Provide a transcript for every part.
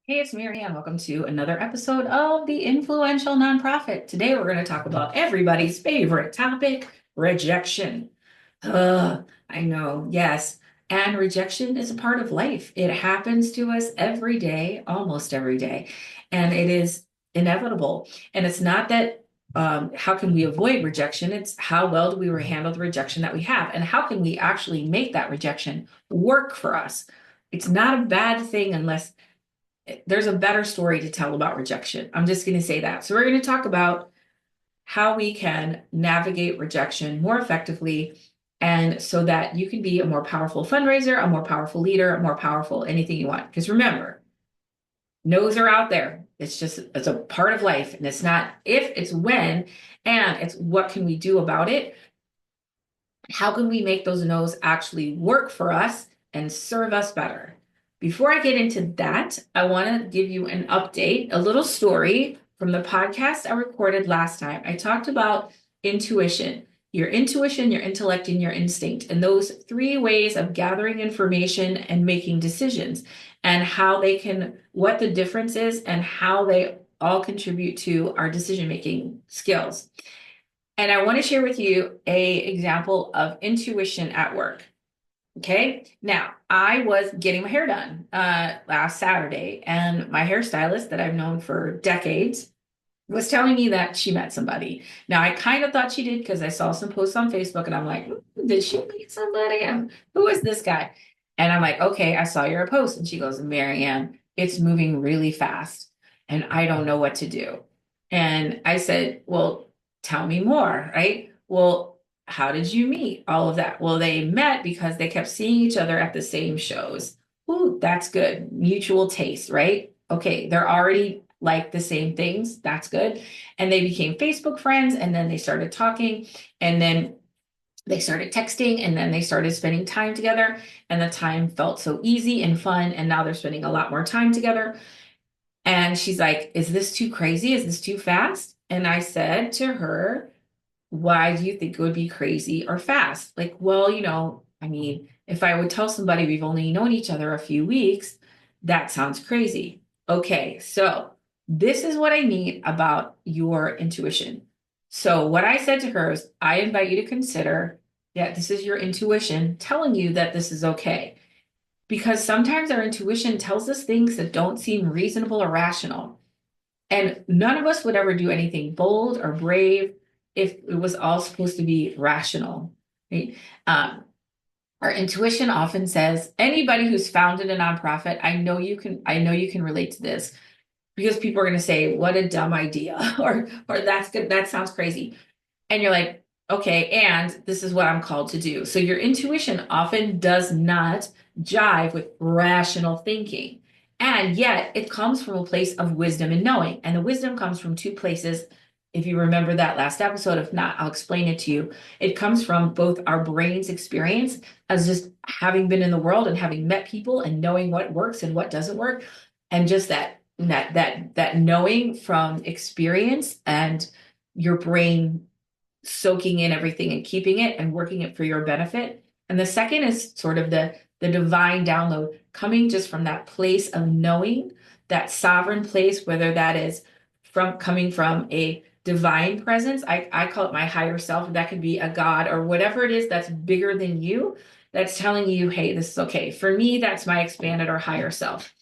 Hey, it's Maryanne. Welcome to another episode of The Influential Nonprofit. Today, we're going to talk about everybody's favorite topic, rejection. I know, yes. And rejection is a part of life. It happens to us every day, almost every day, and it is inevitable. And it's not that how can we avoid rejection? It's how well do we handle the rejection that we have, and how can we actually make that rejection work for us? It's not a bad thing unless there's a better story to tell about rejection. I'm just going to say that. So we're going to talk about how we can navigate rejection more effectively and so that you can be a more powerful fundraiser, a more powerful leader, a more powerful anything you want. Because remember, no's are out there. It's a part of life. And it's not if, it's when, and it's what can we do about it? How can we make those no's actually work for us and serve us better? Before I get into that, I want to give you an update, a little story from the podcast I recorded last time. I talked about intuition, your intellect, and your instinct, and those three ways of gathering information and making decisions, and how they can, what the difference is, and how they all contribute to our decision-making skills. And I want to share with you a example of intuition at work. Okay. Now, I was getting my hair done last Saturday, and my hairstylist that I've known for decades was telling me that she met somebody. Now, I kind of thought she did because I saw some posts on Facebook, and I'm like, did she meet somebody? And who is this guy? And I'm like, okay, I saw your post. And she goes, Maryanne, it's moving really fast, and I don't know what to do. And I said, well, tell me more, right? Well, how did you meet? All of that. Well, they met because they kept seeing each other at the same shows. Ooh, that's good. Mutual taste, right? Okay, they're already like the same things. That's good. And they became Facebook friends, and then they started talking, and then they started texting, and then they started spending time together. And the time felt so easy and fun. And now they're spending a lot more time together. And she's like, is this too crazy? Is this too fast? And I said to her, why do you think it would be crazy or fast? Like, well, I mean, if I would tell somebody we've only known each other a few weeks, that sounds crazy. Okay, so this is what I mean about your intuition. So, what I said to her is, I invite you to consider that this is your intuition telling you that this is okay. Because sometimes our intuition tells us things that don't seem reasonable or rational. And none of us would ever do anything bold or brave if it was all supposed to be rational, right? Um, our intuition often says, anybody who's founded a nonprofit, I know you can relate to this because people are going to say, what a dumb idea, or that's good, that sounds crazy. And you're like, okay, and this is what I'm called to do. So your intuition often does not jive with rational thinking. And yet it comes from a place of wisdom and knowing. And the wisdom comes from two places. If you remember that last episode, if not, I'll explain it to you. It comes from both our brain's experience as just having been in the world and having met people and knowing what works and what doesn't work. And just that knowing from experience and your brain soaking in everything and keeping it and working it for your benefit. And the second is sort of the divine download coming just from that place of knowing, that sovereign place, whether that is from coming from a divine presence. I call it my higher self. That could be a God or whatever it is that's bigger than you, that's telling you, hey, this is okay. For me, that's my expanded or higher self.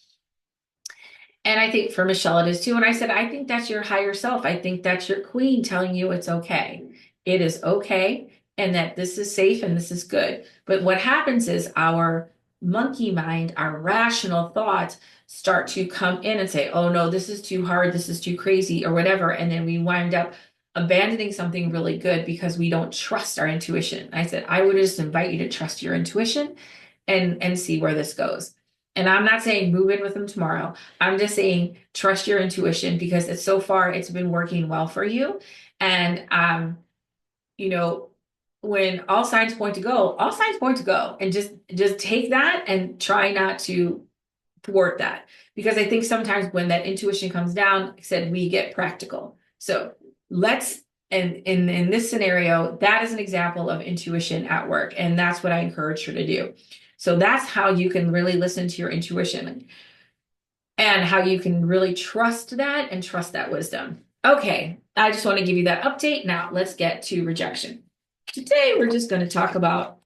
And I think for Michelle, it is too. And I said, I think that's your higher self. I think that's your queen telling you it's okay. It is okay. And that this is safe and this is good. But what happens is our monkey mind, our rational thoughts start to come in and say, oh no, this is too hard. This is too crazy or whatever. And then we wind up abandoning something really good because we don't trust our intuition. I said, I would just invite you to trust your intuition and see where this goes. And I'm not saying move in with them tomorrow. I'm just saying trust your intuition because it's so far it's been working well for you. And you know, when all signs point to go, all signs point to go. And just take that and try not to thwart that. Because I think sometimes when that intuition comes down, like I said, we get practical. So let's and in this scenario, that is an example of intuition at work. And that's what I encourage her to do. So that's how you can really listen to your intuition. and how you can really trust that and trust that wisdom. Okay, I just want to give you that update. Now let's get to rejection. Today, we're just going to talk about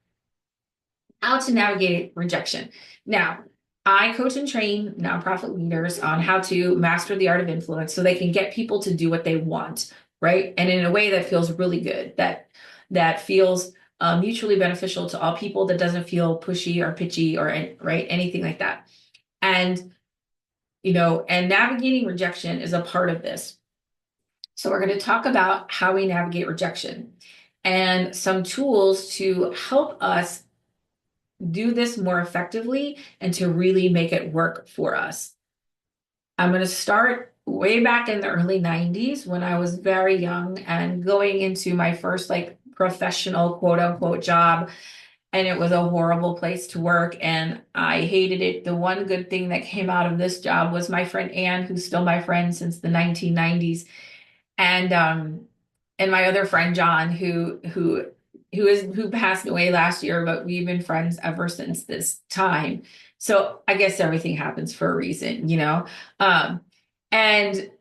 how to navigate rejection. Now, I coach and train nonprofit leaders on how to master the art of influence so they can get people to do what they want, right? And in a way that feels really good, that feels mutually beneficial to all people, that doesn't feel pushy or pitchy or right, anything like that. And and navigating rejection is a part of this. So we're going to talk about how we navigate rejection and some tools to help us do this more effectively and to really make it work for us. I'm going to start way back in the early 90s when I was very young and going into my first like professional quote unquote job. And it was a horrible place to work and I hated it. The one good thing that came out of this job was my friend Anne, who's still my friend since the 1990s. And my other friend John, who passed away last year, but we've been friends ever since this time. So I guess everything happens for a reason, you know. And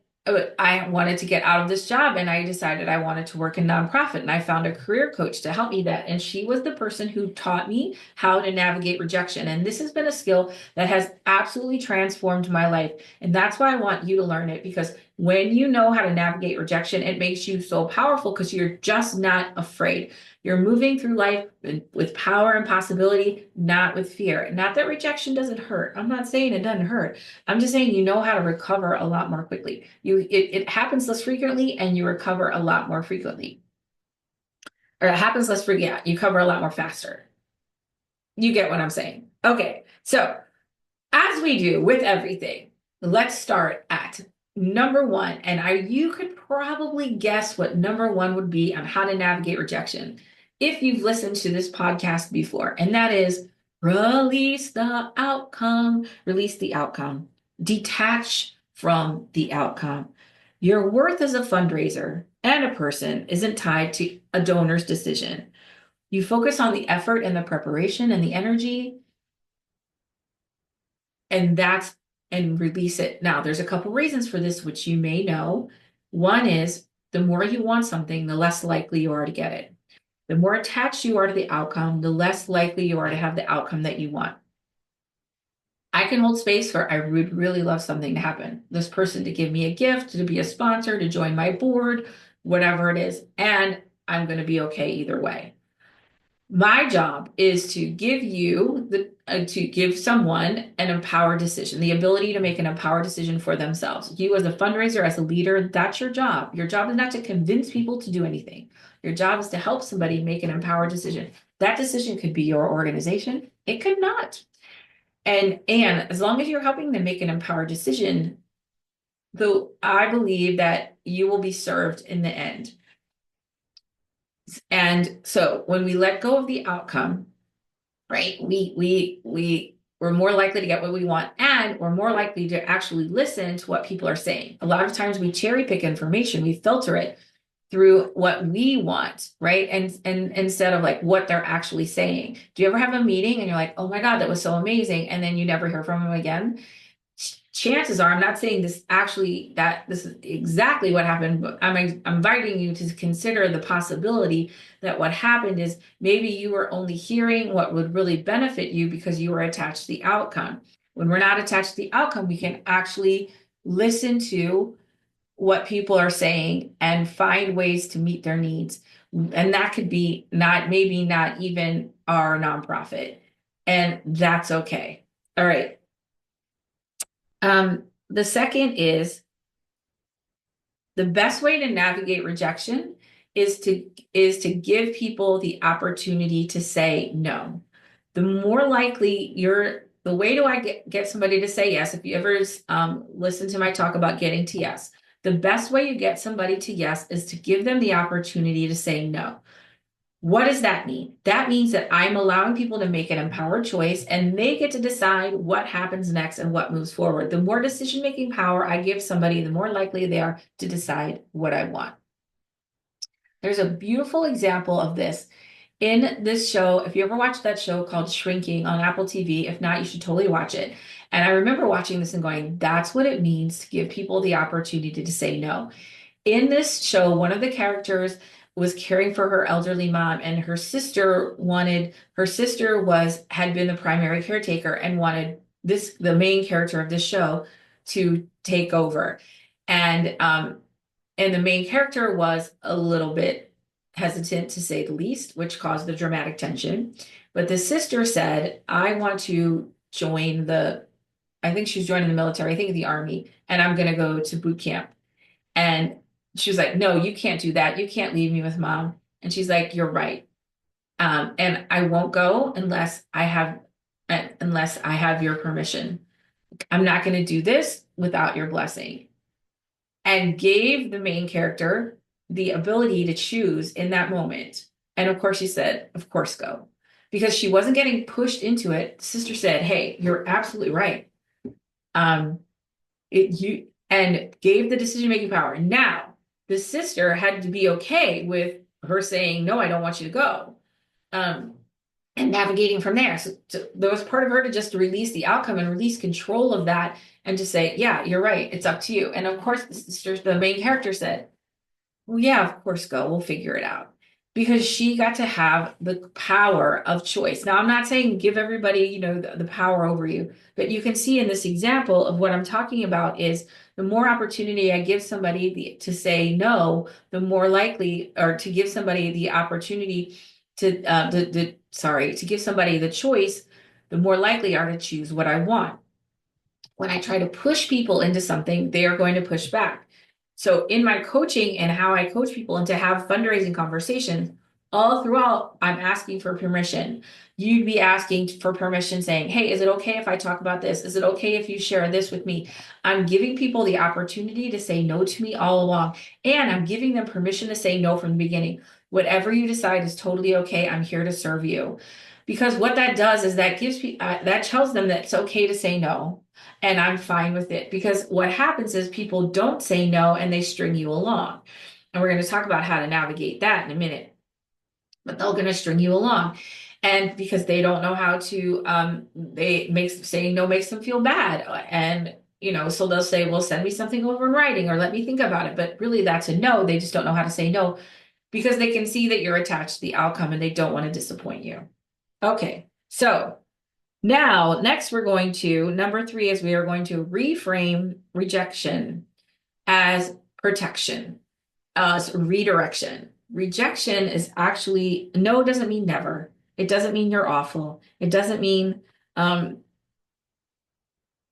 I wanted to get out of this job and I decided I wanted to work in nonprofit and I found a career coach to help me that. And she was the person who taught me how to navigate rejection. And this has been a skill that has absolutely transformed my life. And that's why I want you to learn it, because when you know how to navigate rejection, it makes you so powerful because you're just not afraid. You're moving through life with power and possibility, not with fear. Not that rejection doesn't hurt. I'm not saying it doesn't hurt. I'm just saying you know how to recover a lot more quickly. It happens less frequently and you recover a lot more frequently. Or it happens less frequently, yeah, you cover a lot more faster. You get what I'm saying. Okay, so as we do with everything, let's start at number one. And you could probably guess what number one would be on how to navigate rejection if you've listened to this podcast before, and that is release the outcome, release the outcome, detach from the outcome. Your worth as a fundraiser and a person isn't tied to a donor's decision. You focus on the effort and the preparation and the energy, and release it. Now, there's a couple reasons for this, which you may know. One is the more you want something, the less likely you are to get it. The more attached you are to the outcome, the less likely you are to have the outcome that you want. I can hold space for, I would really love something to happen. This person to give me a gift, to be a sponsor, to join my board, whatever it is. And I'm going to be okay either way. My job is to give someone an empowered decision, the ability to make an empowered decision for themselves. You as a fundraiser, as a leader, that's your job. Your job is not to convince people to do anything. Your job is to help somebody make an empowered decision. That decision could be your organization. It could not. And as long as you're helping them make an empowered decision, though, I believe that you will be served in the end. And so when we let go of the outcome, right, we're more likely to get what we want, and we're more likely to actually listen to what people are saying. A lot of times we cherry pick information, we filter it through what we want, right? And instead of like what they're actually saying. Do you ever have a meeting and you're like, oh my God, that was so amazing, and then you never hear from them again? Chances are, I'm not saying this is exactly what happened, but I'm inviting you to consider the possibility that what happened is maybe you were only hearing what would really benefit you because you were attached to the outcome. When we're not attached to the outcome, we can actually listen to what people are saying and find ways to meet their needs. And that could be maybe not even our nonprofit. And that's okay. All right. The second is the best way to navigate rejection is to give people the opportunity to say no. The more likely the way do I get somebody to say yes? If you ever listen to my talk about getting to yes, the best way you get somebody to yes is to give them the opportunity to say no. What does that mean? That means that I'm allowing people to make an empowered choice and they get to decide what happens next and what moves forward. The more decision-making power I give somebody, the more likely they are to decide what I want. There's a beautiful example of this In this show, if you ever watched that show called Shrinking on Apple TV, if not, you should totally watch it. And I remember watching this and going, that's what it means to give people the opportunity to say no. In this show, one of the characters was caring for her elderly mom, and her sister had been the primary caretaker and wanted the main character of this show to take over. And and the main character was a little bit hesitant to say the least, which caused the dramatic tension. But the sister said, I want to join I think she was joining the military, I think the army, and I'm going to go to boot camp. And she was like, no, you can't do that. You can't leave me with mom. And she's like, you're right. And I won't go unless I have your permission. I'm not going to do this without your blessing. And gave the main character the ability to choose in that moment. And of course, she said, of course, go. Because she wasn't getting pushed into it. The sister said, hey, you're absolutely right. Um, and gave the decision-making power. Now, the sister had to be okay with her saying, no, I don't want you to go. And navigating from there. So there was part of her to just release the outcome and release control of that and to say, yeah, you're right. It's up to you. And of course, the main character said, well, yeah, of course, go. We'll figure it out. Because she got to have the power of choice. Now, I'm not saying give everybody, the power over you, but you can see in this example of what I'm talking about is the more opportunity I give somebody to say no, the more likely, or to give somebody the opportunity to give somebody the choice, the more likely are to choose what I want. When I try to push people into something, they are going to push back. So in my coaching and how I coach people and to have fundraising conversations, all throughout, I'm asking for permission. You'd be asking for permission saying, hey, is it okay if I talk about this? Is it okay if you share this with me? I'm giving people the opportunity to say no to me all along. And I'm giving them permission to say no from the beginning. Whatever you decide is totally okay. I'm here to serve you. Because what that does is that tells them that it's okay to say no, and I'm fine with it. Because what happens is people don't say no and they string you along. And we're going to talk about how to navigate that in a minute. But they're going to string you along. And because they don't know how to, saying no makes them feel bad. And, so they'll say, well, send me something over in writing or let me think about it. But really, that's a no. They just don't know how to say no because they can see that you're attached to the outcome and they don't want to disappoint you. Okay, so now next number 3 is we are going to reframe rejection as protection, as redirection. Rejection is actually, no doesn't mean never. It doesn't mean you're awful. It doesn't mean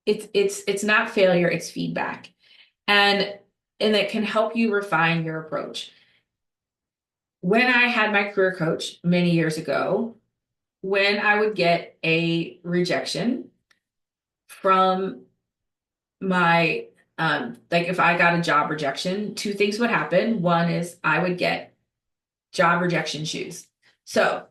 it's not failure, it's feedback. And it can help you refine your approach. When I had my career coach many years ago, when I would get a rejection from my, like if I got a job rejection, 2 things would happen. One is I would get job rejection shoes. So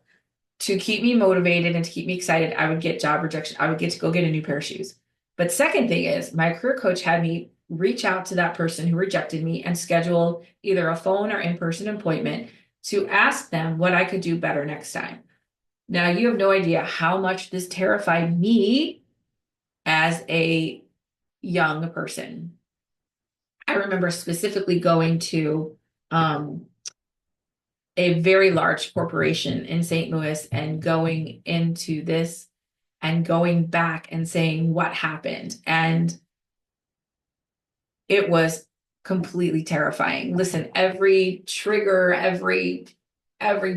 to keep me motivated and to keep me excited, I would get job rejection. I would get to go get a new pair of shoes. But second thing is my career coach had me reach out to that person who rejected me and schedule either a phone or in-person appointment to ask them what I could do better next time. Now, you have no idea how much this terrified me as a young person. I remember specifically going to a very large corporation in St. Louis and going into this and going back and saying what happened. And it was completely terrifying. Listen, every trigger, every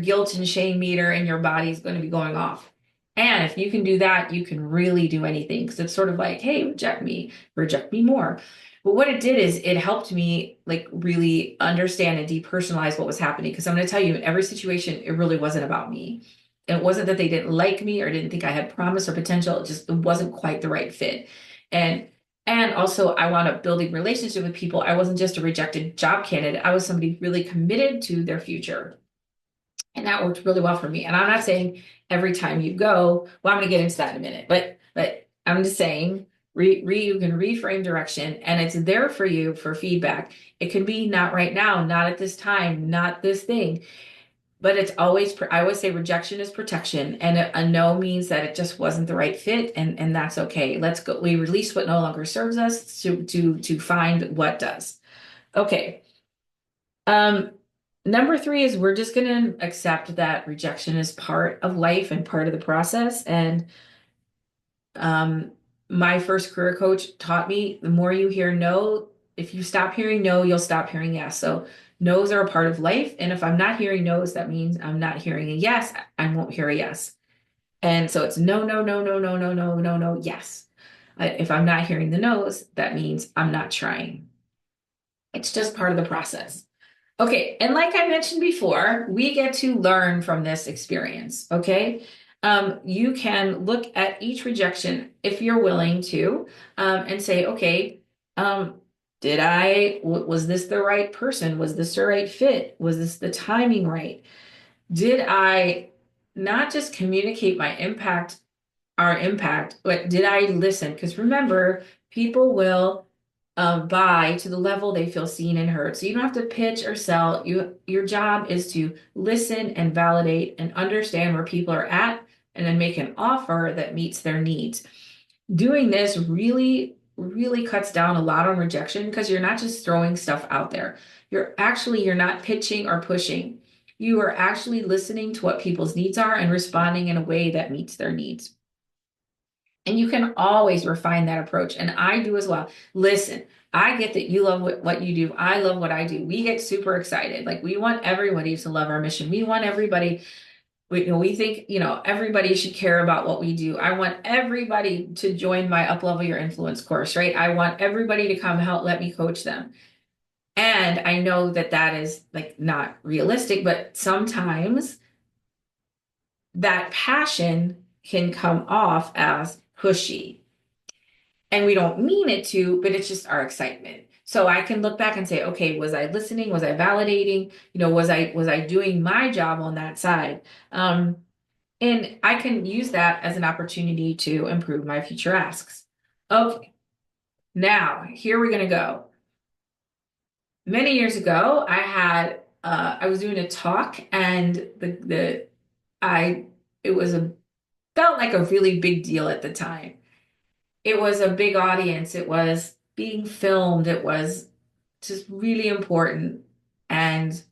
guilt and shame meter in your body is going to be going off. And if you can do that, you can really do anything. Because it's sort of like, hey, reject me more. But what it did is it helped me like really understand and depersonalize what was happening. Because I'm going to tell you, in every situation, it really wasn't about me. It wasn't that they didn't like me or didn't think I had promise or potential. It wasn't quite the right fit. And also, I wound up building relationship with people. I wasn't just a rejected job candidate. I was somebody really committed to their future. And that worked really well for me. And I'm not saying every time you go, well, I'm going to get into that in a minute, but I'm just saying you can reframe direction and it's there for you for feedback. It can be not right now, not at this time, not this thing. but it's always, I always say rejection is protection, and a no means that it just wasn't the right fit, and that's okay. Let's go. We release what no longer serves us to find what does. Okay. Um, Number three is we're just going to accept that rejection is part of life and part of the process. And um, my first career coach taught me the more you hear no, if you stop hearing no, you'll stop hearing yes. So no's are a part of life. And if I'm not hearing no's, that means I'm not hearing a yes. I won't hear a yes. And so it's no, no, no, no, no, no, no, no, no, yes. If I'm not hearing the no's, that means I'm not trying. It's just part of the process. Okay, and like I mentioned before, we get to learn from this experience, okay? You can look at each rejection if you're willing to, and say, okay, um, was this the right person? Was this the right fit? Was this the timing right? Did I not just communicate our impact, but did I listen? Because remember, people will buy to the level they feel seen and heard. So you don't have to pitch or sell. Your job is to listen and validate and understand where people are at, and then make an offer that meets their needs. Doing this really, really cuts down a lot on rejection because you're not just throwing stuff out there. You're not pitching or pushing. You are actually listening to what people's needs are and responding in a way that meets their needs. And you can always refine that approach. And I do as well. Listen, I get that you love what you do. I love what I do. We get super excited. Like we want everybody to love our mission. We want everybody, we think, everybody should care about what we do. I want everybody to join my Up-Level Your Influence course, right? I want everybody to come help, let me coach them. And I know that that is like not realistic, but sometimes that passion can come off as pushy. And we don't mean it to, but it's just our excitement. So I can look back and say, okay, was I listening? Was I validating? Was I doing my job on that side? And I can use that as an opportunity to improve my future asks. Okay, now here we're gonna go. Many years ago, I was doing a talk, and the I it was a felt like a really big deal at the time. It was a big audience. It was being filmed. It was just really important. And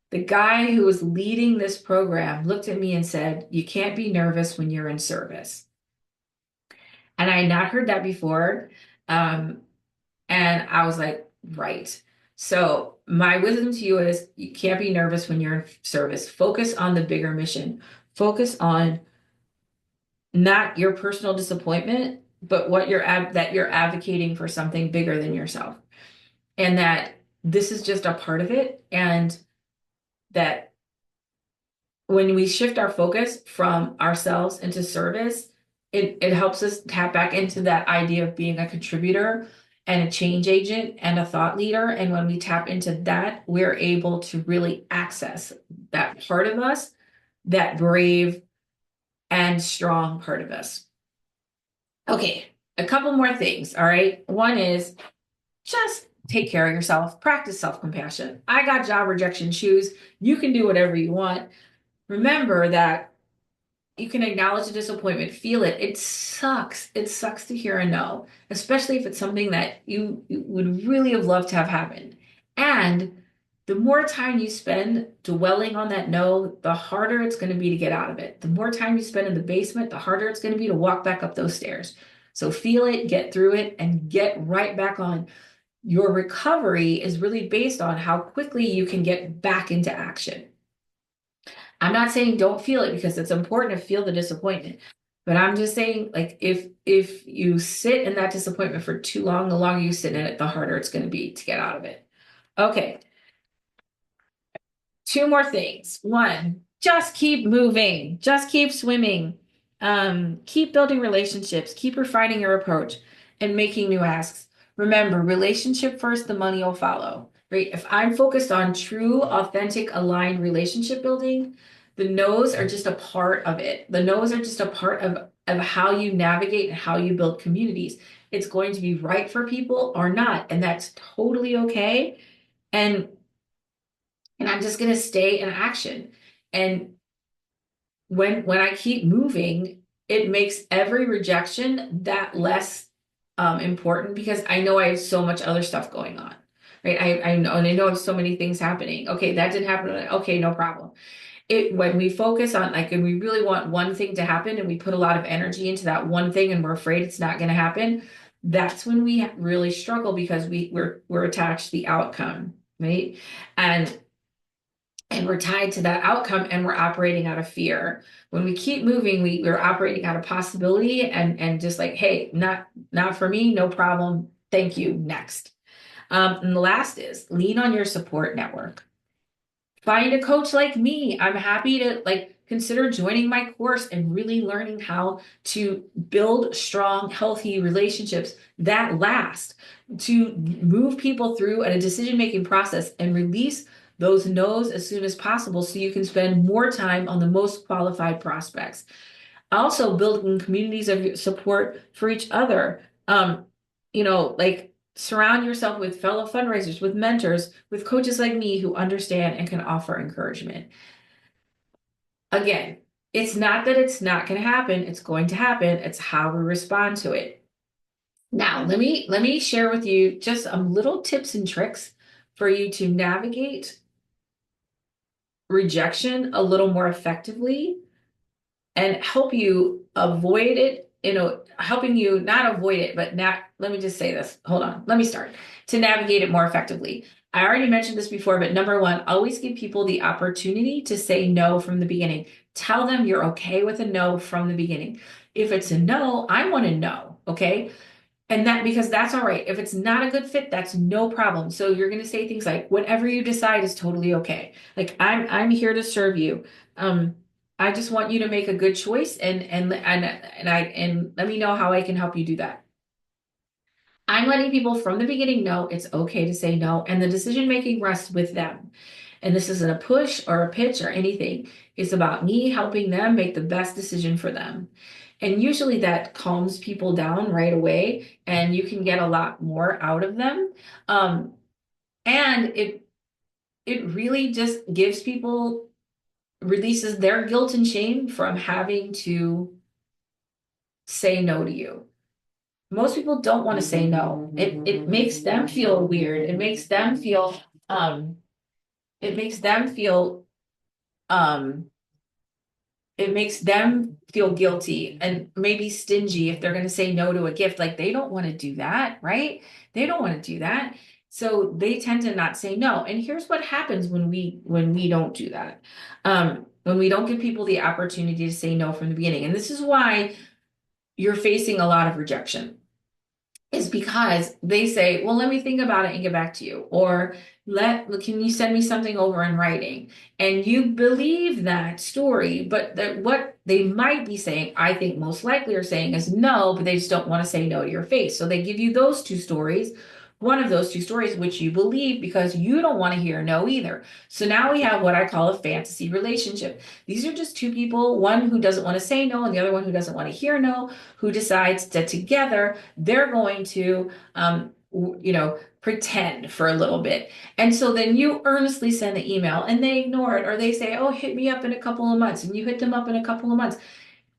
the guy who was leading this program looked at me and said, "You can't be nervous when you're in service." And I had not heard that before. Um, and I was like, right. So my wisdom to you is you can't be nervous when you're in service. Focus on the bigger mission. Focus on not your personal disappointment, but that you're advocating for something bigger than yourself, and that this is just a part of it, and that when we shift our focus from ourselves into service, it helps us tap back into that idea of being a contributor and a change agent and a thought leader. And when we tap into that, we're able to really access that part of us, that brave and strong part of us. Okay, a couple more things. All right. One is just take care of yourself, practice self-compassion. I got job rejection shoes. You can do whatever you want. Remember that you can acknowledge the disappointment, feel it. It sucks. It sucks to hear a no, especially if it's something that you would really have loved to have happened. And the more time you spend dwelling on that no, the harder it's going to be to get out of it. The more time you spend in the basement, the harder it's going to be to walk back up those stairs. So feel it, get through it, and get right back on. Your recovery is really based on how quickly you can get back into action. I'm not saying don't feel it, because it's important to feel the disappointment. But I'm just saying, like, if you sit in that disappointment for too long, the longer you sit in it, the harder it's going to be to get out of it. Okay. Two more things. One, just keep moving, just keep swimming, keep building relationships, keep refining your approach and making new asks. Remember, relationship first, the money will follow, right? If I'm focused on true, authentic, aligned relationship building, the no's are just a part of it. The no's are just a part of how you navigate and how you build communities. It's going to be right for people or not, and that's totally okay. And I'm just going to stay in action. And when I keep moving, it makes every rejection that less important because I know I have so much other stuff going on. Right. I know, and I know of so many things happening. Okay, that didn't happen. Okay, no problem. When we focus on like, and we really want one thing to happen and we put a lot of energy into that one thing and we're afraid it's not going to happen, that's when we really struggle because we're attached to the outcome, right? And we're tied to that outcome and we're operating out of fear. When we keep moving, we're operating out of possibility and just like, hey, not for me, no problem. Thank you. Next. And the last is lean on your support network. Find a coach like me. I'm happy to like consider joining my course and really learning how to build strong, healthy relationships that last, to move people through a decision-making process and release those no's as soon as possible so you can spend more time on the most qualified prospects. Also building communities of support for each other. Like surround yourself with fellow fundraisers, with mentors, with coaches like me who understand and can offer encouragement. Again, it's not that it's not going to happen, it's going to happen. It's how we respond to it. Now, let me share with you just some little tips and tricks for you to navigate rejection a little more effectively and help you avoid it, helping you not avoid it, but not, let me just say this. Hold on. Let me start to navigate it more effectively. I already mentioned this before, but number one, always give people the opportunity to say no from the beginning. Tell them you're okay with a no from the beginning. If it's a no, I want to know. Okay. And that because that's all right. If it's not a good fit, that's no problem. So you're going to say things like, whatever you decide is totally okay. Like I'm here to serve you. Um, I just want you to make a good choice and let me know how I can help you do that. I'm letting people from the beginning know it's okay to say no, and the decision making rests with them. And this isn't a push or a pitch or anything. It's about me helping them make the best decision for them. And usually that calms people down right away, and you can get a lot more out of them. Um, and it really just gives people releases their guilt and shame from having to say no to you. Most people don't want to say no. It makes them feel weird. Um it makes them feel um it makes them feel guilty and maybe stingy if they're going to say no to a gift. Like they don't want to do that, right? They don't want to do that. So they tend to not say no. And here's what happens when we don't do that. When we don't give people the opportunity to say no from the beginning. And this is why you're facing a lot of rejection is because they say, well, let me think about it and get back to you. Or can you send me something over in writing? And you believe that story, but what they might be saying, I think most likely are saying is no, but they just don't want to say no to your face. So they give you those two stories, one of those two stories, which you believe because you don't want to hear no either. So now we have what I call a fantasy relationship. These are just two people, one who doesn't want to say no and the other one who doesn't want to hear no, who decides that together they're going to, pretend for a little bit. And so then you earnestly send the email and they ignore it, or they say, oh, hit me up in a couple of months, and you hit them up in a couple of months.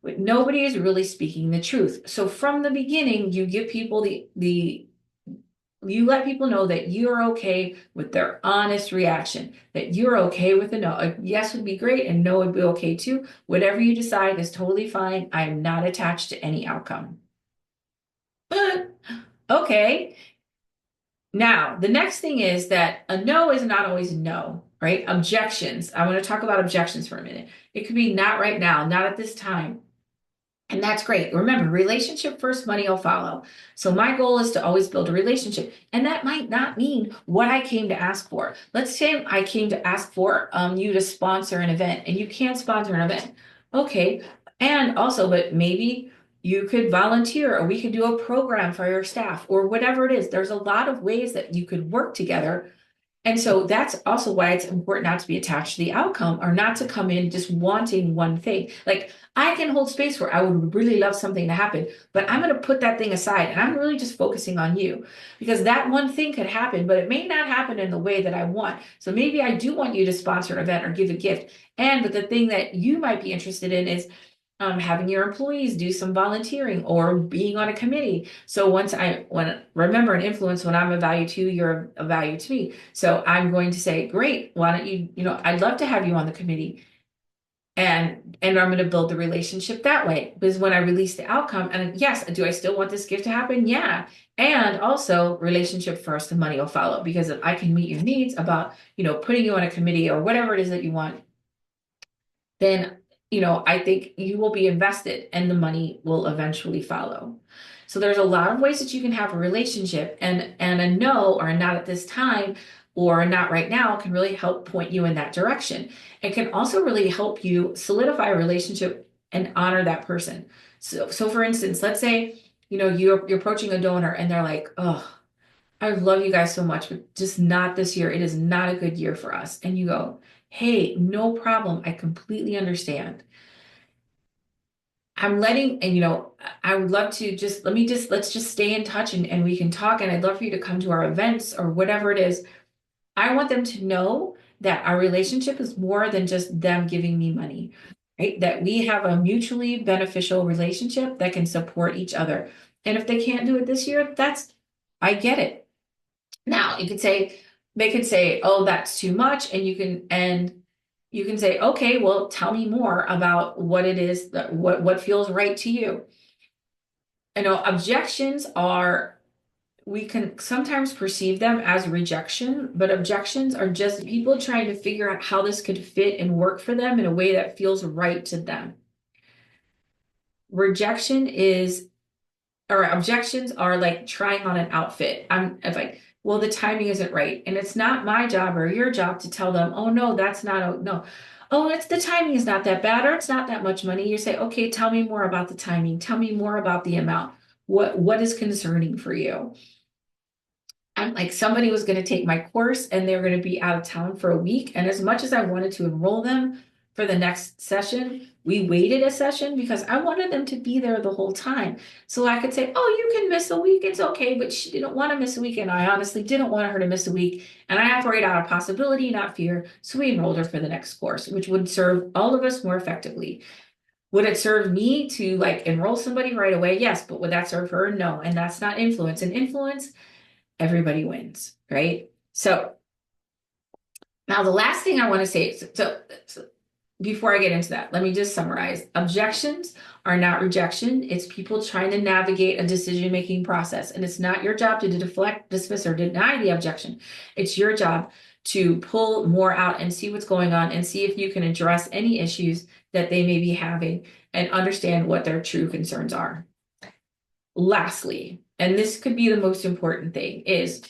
But nobody is really speaking the truth. So from the beginning, you give people you let people know that you're okay with their honest reaction, that you're okay with a no. A yes would be great and no would be okay too. Whatever you decide is totally fine. I am not attached to any outcome. But okay. Now, the next thing is that a no is not always no, right? Objections. I want to talk about objections for a minute. It could be not right now, not at this time. And that's great. Remember, relationship first, money will follow. So my goal is to always build a relationship. And that might not mean what I came to ask for. Let's say I came to ask for you to sponsor an event and you can't sponsor an event. Okay. And also, but maybe you could volunteer or we could do a program for your staff or whatever it is. There's a lot of ways that you could work together And so that's also why it's important not to be attached to the outcome or not to come in just wanting one thing. Like I can hold space where I would really love something to happen, but I'm going to put that thing aside and I'm really just focusing on you because that one thing could happen, but it may not happen in the way that I want. So maybe I do want you to sponsor an event or give a gift. But the thing that you might be interested in is having your employees do some volunteering or being on a committee. So when remember an influence, when I'm a value to you, you're a value to me. So I'm going to say, great, why don't you, I'd love to have you on the committee. And I'm going to build the relationship that way. Because when I release the outcome, and yes, do I still want this gift to happen? Yeah. And also relationship first, the money will follow. Because if I can meet your needs about, putting you on a committee or whatever it is that you want, then I think you will be invested and the money will eventually follow. So there's a lot of ways that you can have a relationship and a no or a not at this time or a not right now can really help point you in that direction. It can also really help you solidify a relationship and honor that person. So for instance, let's say, you're approaching a donor and they're like, oh, I love you guys so much, but just not this year. It is not a good year for us. And you go, hey, no problem. I completely understand. I'm letting, and I would love to let's just stay in touch and we can talk. And I'd love for you to come to our events or whatever it is. I want them to know that our relationship is more than just them giving me money, right? That we have a mutually beneficial relationship that can support each other. And if they can't do it this year, I get it. Now, they could say, oh, that's too much. And you can say, okay, well, tell me more about what it is what feels right to you. Objections are, we can sometimes perceive them as rejection, but objections are just people trying to figure out how this could fit and work for them in a way that feels right to them. Rejection is or objections are like trying on an outfit. It's like, well, the timing isn't right. And it's not my job or your job to tell them, oh, no, that's not, no. Oh, it's the timing is not that bad or it's not that much money. You say, okay, tell me more about the timing. Tell me more about the amount. What is concerning for you? I'm like, somebody was going to take my course and they were going to be out of town for a week. And as much as I wanted to enroll them for the next session, we waited a session because I wanted them to be there the whole time. So I could say, oh, you can miss a week. It's okay. But she didn't want to miss a week. And I honestly didn't want her to miss a week. And I have to write out a possibility, not fear. So we enrolled her for the next course, which would serve all of us more effectively. Would it serve me to like enroll somebody right away? Yes. But would that serve her? No. And that's not influence. And influence, everybody wins, right? So now the last thing I want to say, so before I get into that, let me just summarize. Objections are not rejection. It's people trying to navigate a decision-making process. And it's not your job to deflect, dismiss, or deny the objection. It's your job to pull more out and see what's going on and see if you can address any issues that they may be having and understand what their true concerns are. Lastly, and this could be the most important thing, is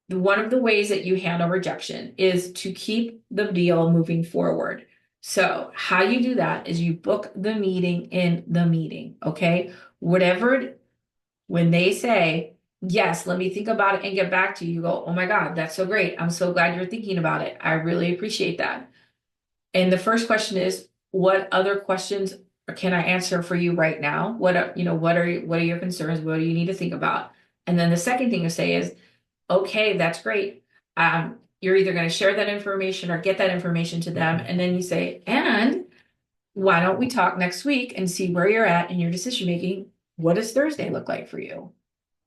one of the ways that you handle rejection is to keep the deal moving forward. So how you do that is you book the meeting in the meeting, okay? When they say, yes, let me think about it and get back to you, you go, oh my God, that's so great. I'm so glad you're thinking about it. I really appreciate that. And the first question is, what other questions can I answer for you right now? What are your concerns? What do you need to think about? And then the second thing to say is, okay, that's great. You're either going to share that information or get that information to them. And then you say, and why don't we talk next week and see where you're at in your decision making? What does Thursday look like for you?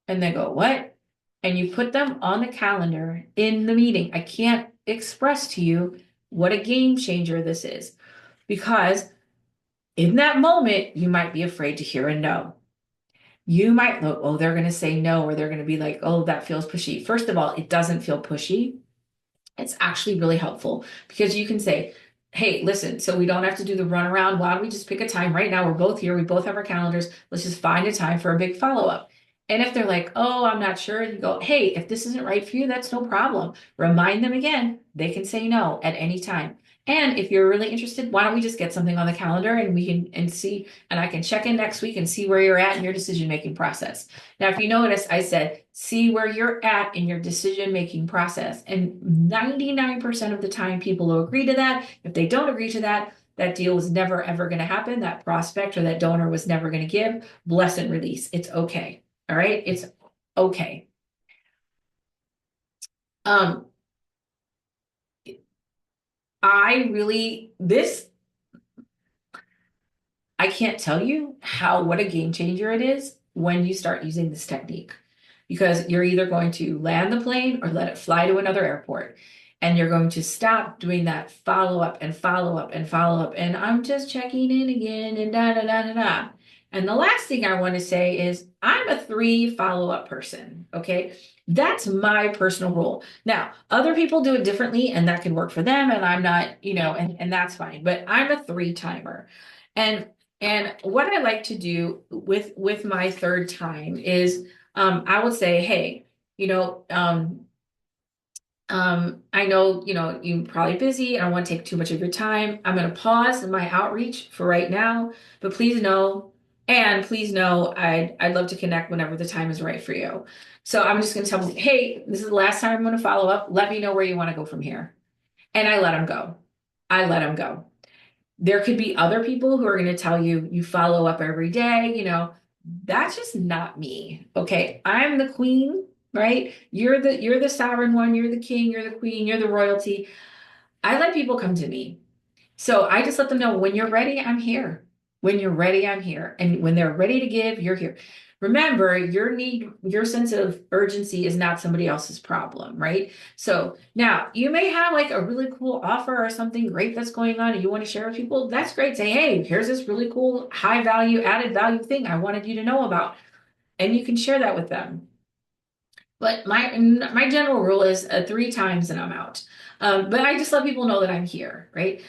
And they go, what? And you put them on the calendar in the meeting. I can't express to you what a game changer this is, because in that moment, you might be afraid to hear a no. You might look, oh, they're going to say no, or they're going to be like, oh, that feels pushy. First of all, it doesn't feel pushy. It's actually really helpful because you can say, hey, listen, so we don't have to do the runaround. Why don't we just pick a time right now? We're both here. We both have our calendars. Let's just find a time for a big follow-up. And if they're like, oh, I'm not sure, you go, hey, if this isn't right for you, that's no problem. Remind them again, they can say no at any time. And if you're really interested, why don't we just get something on the calendar and we can and see, and I can check in next week and see where you're at in your decision-making process. Now, if you notice, I said, see where you're at in your decision-making process. And 99% of the time, people will agree to that. If they don't agree to that, that deal was never, ever going to happen. That prospect or that donor was never going to give. Bless and release. It's okay. All right. It's okay. Um, I really, this, I can't tell you what a game changer it is when you start using this technique because you're either going to land the plane or let it fly to another airport. And you're going to stop doing that follow up and follow up and follow up. And I'm just checking in again and da da da da da. And the last thing I want to say is I'm a 3 follow-up person. Okay. That's my personal rule. Now, other people do it differently and that can work for them. And I'm not, and that's fine. But I'm a 3 timer. And what I like to do with my third time is I would say, hey, you know, I know, you're probably busy. I don't want to take too much of your time. I'm going to pause my outreach for right now, but please know I'd love to connect whenever the time is right for you. So I'm just going to tell them, hey, this is the last time I'm going to follow up. Let me know where you want to go from here. And I let them go. I let them go. There could be other people who are going to tell you you follow up every day, that's just not me. Okay. I'm the queen, right? You're the sovereign one, you're the king, you're the queen, you're the royalty. I let people come to me. So I just let them know when you're ready, I'm here. When you're ready, I'm here. And when they're ready to give, you're here. Remember, your sense of urgency is not somebody else's problem, right? So now you may have like a really cool offer or something great that's going on and you want to share with people. That's great. Say, hey, here's this really cool, high value, added value thing I wanted you to know about. And you can share that with them. But my general rule is 3 times and I'm out. But I just let people know that I'm here, right?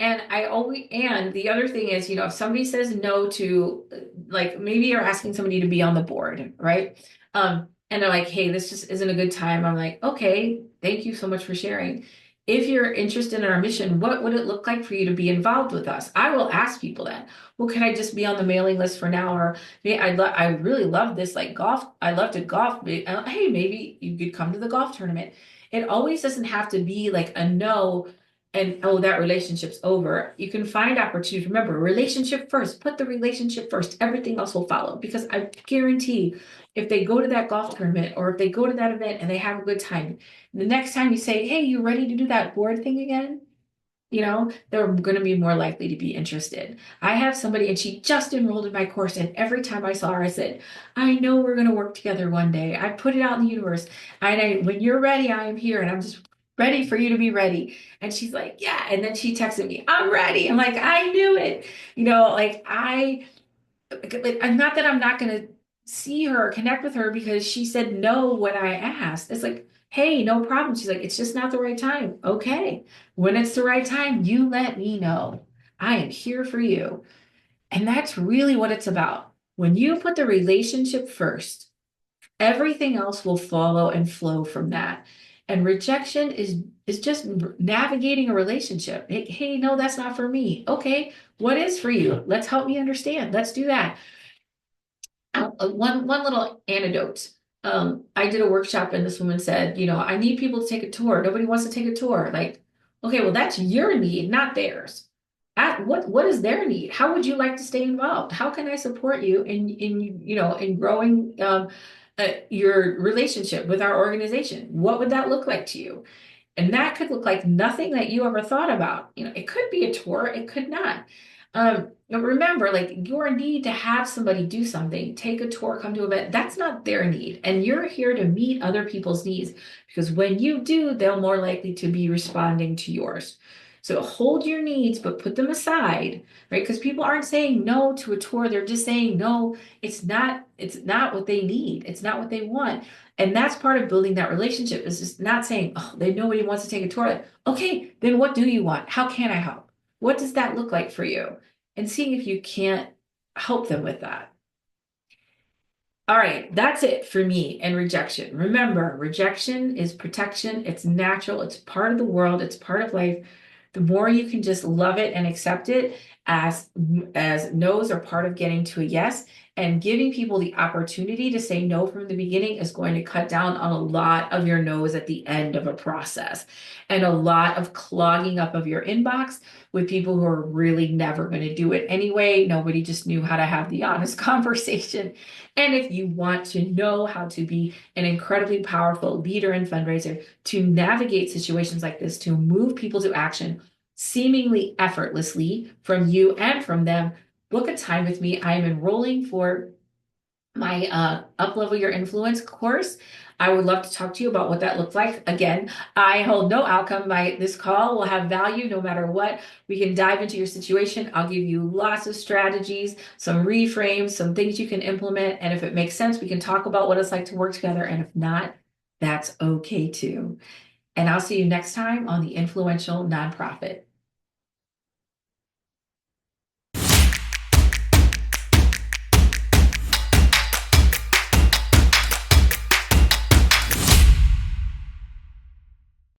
And the other thing is, if somebody says no to, like maybe you're asking somebody to be on the board, right? And they're like, hey, this just isn't a good time. I'm like, okay, thank you so much for sharing. If you're interested in our mission, what would it look like for you to be involved with us? I will ask people that. Well, can I just be on the mailing list for now? Or I really love this like golf. I love to golf. Hey, maybe you could come to the golf tournament. It always doesn't have to be like a no and oh, that relationship's over. You can find opportunities. Remember, relationship first. Put the relationship first. Everything else will follow. Because I guarantee if they go to that golf tournament or if they go to that event and they have a good time, the next time you say, hey, you ready to do that board thing again? They're going to be more likely to be interested. I have somebody and she just enrolled in my course. And every time I saw her, I said, I know we're going to work together one day. I put it out in the universe. When you're ready, I am here. And I'm just ready for you to be ready. And she's like, yeah. And then she texted me, I'm ready. I'm like, I knew it. I'm not that I'm not going to see her or connect with her because she said no when I asked. It's like, hey, no problem. She's like, it's just not the right time. Okay. When it's the right time, you let me know. I am here for you. And that's really what it's about. When you put the relationship first, everything else will follow and flow from that. And rejection is just navigating a relationship. Hey, no, that's not for me. Okay, what is for you? Let's help me understand. Let's do that. One little anecdote. I did a workshop and this woman said, I need people to take a tour. Nobody wants to take a tour. Like, okay, well, that's your need, not theirs. What is their need? How would you like to stay involved? How can I support you in growing your relationship with our organization? What would that look like to you? And that could look like nothing that you ever thought about. It could be a tour, it could not. But remember, like your need to have somebody do something, take a tour, come to an event, that's not their need. And you're here to meet other people's needs because when you do, they're more likely to be responding to yours. So hold your needs, but put them aside, right? Because people aren't saying no to a tour. They're just saying no, it's not what they need. It's not what they want. And that's part of building that relationship is just not saying, oh, nobody wants to take a tour. Like, okay, then what do you want? How can I help? What does that look like for you? And seeing if you can't help them with that. All right, that's it for me and rejection. Remember, rejection is protection. It's natural. It's part of the world. It's part of life. The more you can just love it and accept it as no's are part of getting to a yes, and giving people the opportunity to say no from the beginning is going to cut down on a lot of your no's at the end of a process and a lot of clogging up of your inbox with people who are really never going to do it anyway. Nobody just knew how to have the honest conversation. And if you want to know how to be an incredibly powerful leader and fundraiser, to navigate situations like this, to move people to action seemingly effortlessly from you and from them, book a time with me. I am enrolling for my Uplevel Your Influence course. I would love to talk to you about what that looks like. Again, I hold no outcome by this call will have value no matter what. We can dive into your situation. I'll give you lots of strategies, some reframes, some things you can implement. And if it makes sense, we can talk about what it's like to work together. And if not, that's okay too. And I'll see you next time on the Influential Nonprofit.